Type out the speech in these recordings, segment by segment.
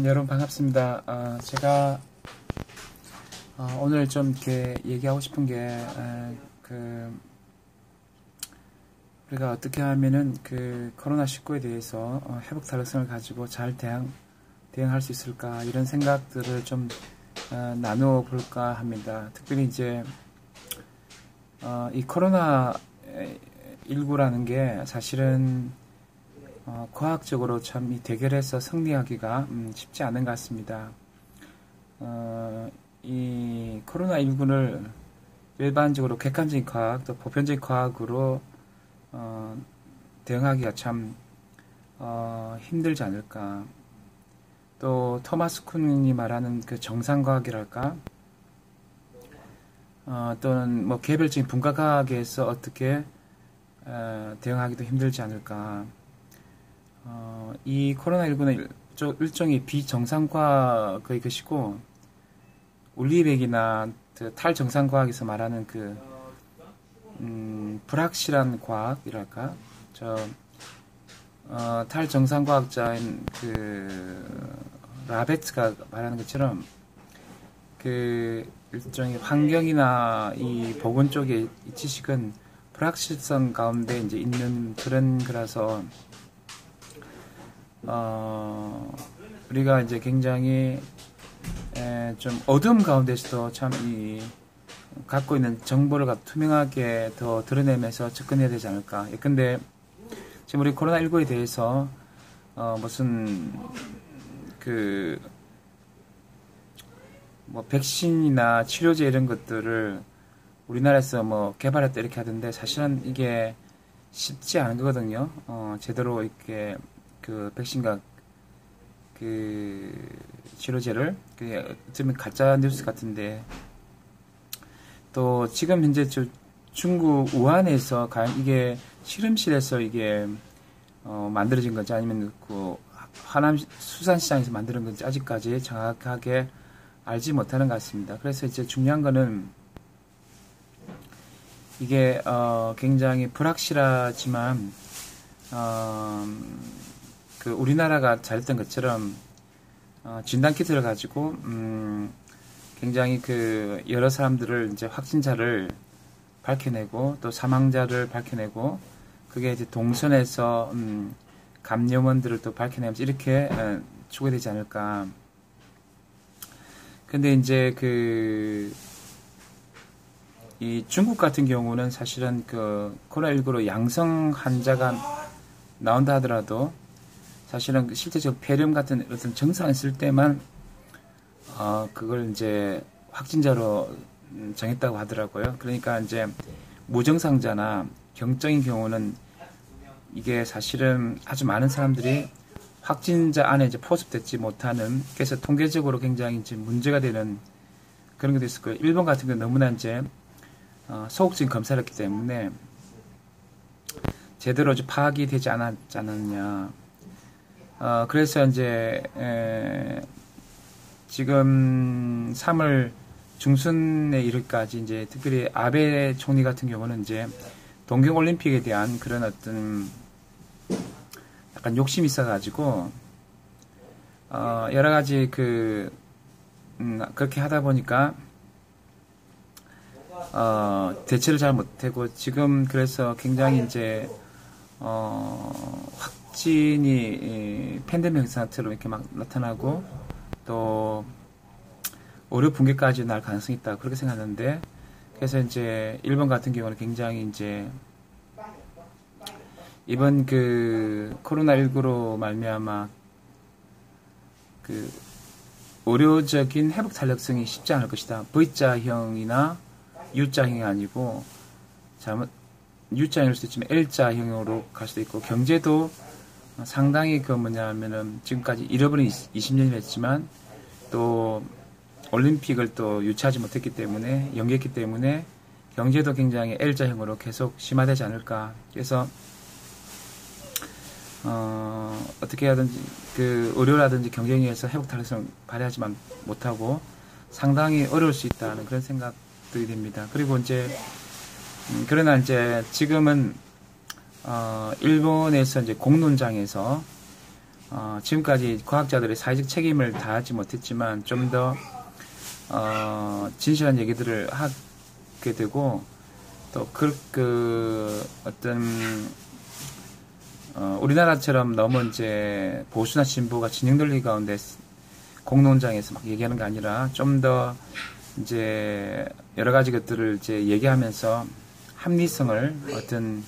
여러분 반갑습니다. 제가 오늘 좀 이렇게 얘기하고 싶은 게 우리가 어떻게 하면은 코로나19에 대해서 회복 탄력성을 가지고 잘 대응할 수 있을까, 이런 생각들을 좀 나누어 볼까 합니다. 특별히 이제 이 코로나19라는 게 사실은 과학적으로 참 이 대결에서 승리하기가 쉽지 않은 것 같습니다. 이 코로나19를 일반적으로 객관적인 과학, 또 보편적인 과학으로 대응하기가 참 힘들지 않을까. 또 토마스 쿤이 말하는 그 정상과학이랄까, 또는 뭐 개별적인 분과과학에서 어떻게 대응하기도 힘들지 않을까. 이 코로나19는 일종의 비정상과학의 것이고, 울리백이나 탈정상과학에서 말하는 불확실한 과학이랄까, 탈정상과학자인 라베트가 말하는 것처럼 일종의 환경이나 이 보건 쪽의 이 지식은 불확실성 가운데 이제 있는 그런 거라서 우리가 이제 굉장히 좀 어두움 가운데서도 참 갖고 있는 정보를 투명하게 더 드러내면서 접근해야 되지 않을까. 근데 지금 우리 코로나19에 대해서 무슨 뭐 백신이나 치료제 이런 것들을 우리나라에서 뭐 개발했다 이렇게 하던데, 사실은 이게 쉽지 않은 거거든요. 제대로 이렇게 백신과 치료제를, 어쩌면 가짜 뉴스 같은데, 또 지금 현재 중국 우한에서 과연 이게 실험실에서 이게 만들어진 건지, 아니면 하남 수산시장에서 만드는 건지 아직까지 정확하게 알지 못하는 것 같습니다. 그래서 이제 중요한 거는 이게 굉장히 불확실하지만 우리나라가 잘했던 것처럼 진단키트를 가지고 굉장히 여러 사람들을 이제 확진자를 밝혀내고 또 사망자를 밝혀내고, 그게 이제 동선에서 감염원들을 또 밝혀내면서 이렇게 추구해야 되지 않을까. 근데 이제 이 중국 같은 경우는 사실은 코로나19로 양성 환자가 나온다 하더라도 사실은 실제적 폐렴 같은 어떤 증상이 있을 때만 그걸 이제 확진자로 정했다고 하더라고요. 그러니까 이제 무증상자나 경증인 경우는 이게 사실은 아주 많은 사람들이 확진자 안에 이제 포섭되지 못하는, 그래서 통계적으로 굉장히 이제 문제가 되는 그런 것도 있을 거예요. 일본 같은 경우는 너무나 이제 소극적인 검사를 했기 때문에 제대로 이제 파악이 되지 않았냐. 그래서 이제 지금 3월 중순에 이르기까지 이제 특별히 아베 총리 같은 경우는 이제 동경올림픽에 대한 그런 어떤 약간 욕심이 있어가지고 여러 가지 그렇게 하다 보니까 대처를 잘 못하고, 지금 그래서 굉장히 이제 확진이 팬데믹 상태로 이렇게 막 나타나고, 또 의료 붕괴까지 날 가능성이 있다, 그렇게 생각하는데, 그래서 이제 일본 같은 경우는 굉장히 이제 이번 코로나19로 말미암아 의료적인 회복 탄력성이 쉽지 않을 것이다. V자형이나 U자형이 아니고, U자형일 수도 있지만 L자형으로 갈 수도 있고, 경제도 상당히 뭐냐면은 지금까지 잃어버린 20년이 했지만 또 올림픽을 또 유치하지 못했기 때문에, 연기했기 때문에 경제도 굉장히 L자형으로 계속 심화되지 않을까. 그래서 어떻게 하든지 의료라든지 경쟁에서 회복 탄력성을 발휘하지만 못하고 상당히 어려울 수 있다는 그런 생각들이 됩니다. 그리고 이제 그러나 이제 지금은 일본에서 이제 공론장에서 지금까지 과학자들의 사회적 책임을 다하지 못했지만 좀 더 진실한 얘기들을 하게 되고 또 어떤 우리나라처럼 너무 이제 보수나 진보가 진영 논리 가운데 공론장에서 막 얘기하는 게 아니라 좀 더 이제 여러 가지 것들을 이제 얘기하면서 합리성을 어떤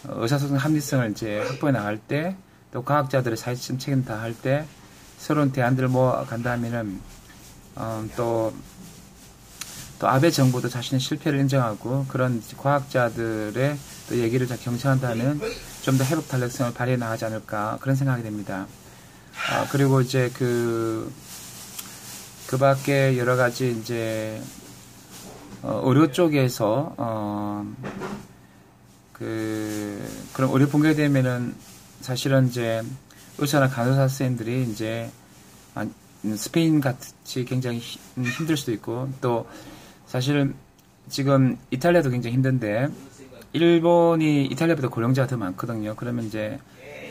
의사소통 합리성을 이제 확보해 나갈 때 또 과학자들의 사회적 책임 다 할 때 새로운 대안들을 모아 간다 하면은 또 아베 정부도 자신의 실패를 인정하고 그런 과학자들의 또 얘기를 잘 경청한다면 좀 더 회복 탄력성을 발휘해 나가지 않을까 그런 생각이 됩니다. 그리고 이제 그 밖에 여러 가지 이제 의료 쪽에서 그런 의료 붕괴 되면은 사실은 이제 의사나 간호사 선생님들이 이제 스페인 같이 굉장히 힘들 수도 있고 또 사실은 지금 이탈리아도 굉장히 힘든데 일본이 이탈리아보다 고령자가 더 많거든요. 그러면 이제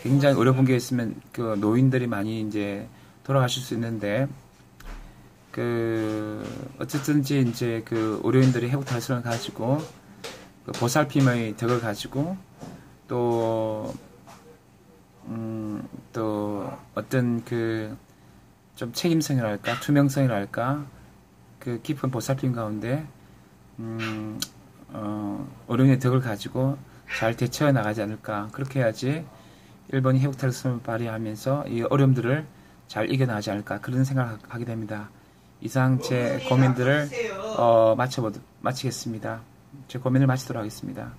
굉장히 의료 붕괴 있으면 그 노인들이 많이 이제 돌아가실 수 있는데 어쨌든지 이제 그 의료인들이 회복 탄력성을 가지고 그 보살핌의 덕을 가지고 또 어떤 좀 책임성이랄까 투명성이랄까 그 깊은 보살핌 가운데 의료인의 덕을 가지고 잘 대처해 나가지 않을까 그렇게 해야지 일본이 회복 탄력성을 발휘하면서 이 어려움들을 잘 이겨나가지 않을까 그런 생각을 하게 됩니다. 이상 제 고민들을 마치겠습니다. 제 고민을 마치도록 하겠습니다.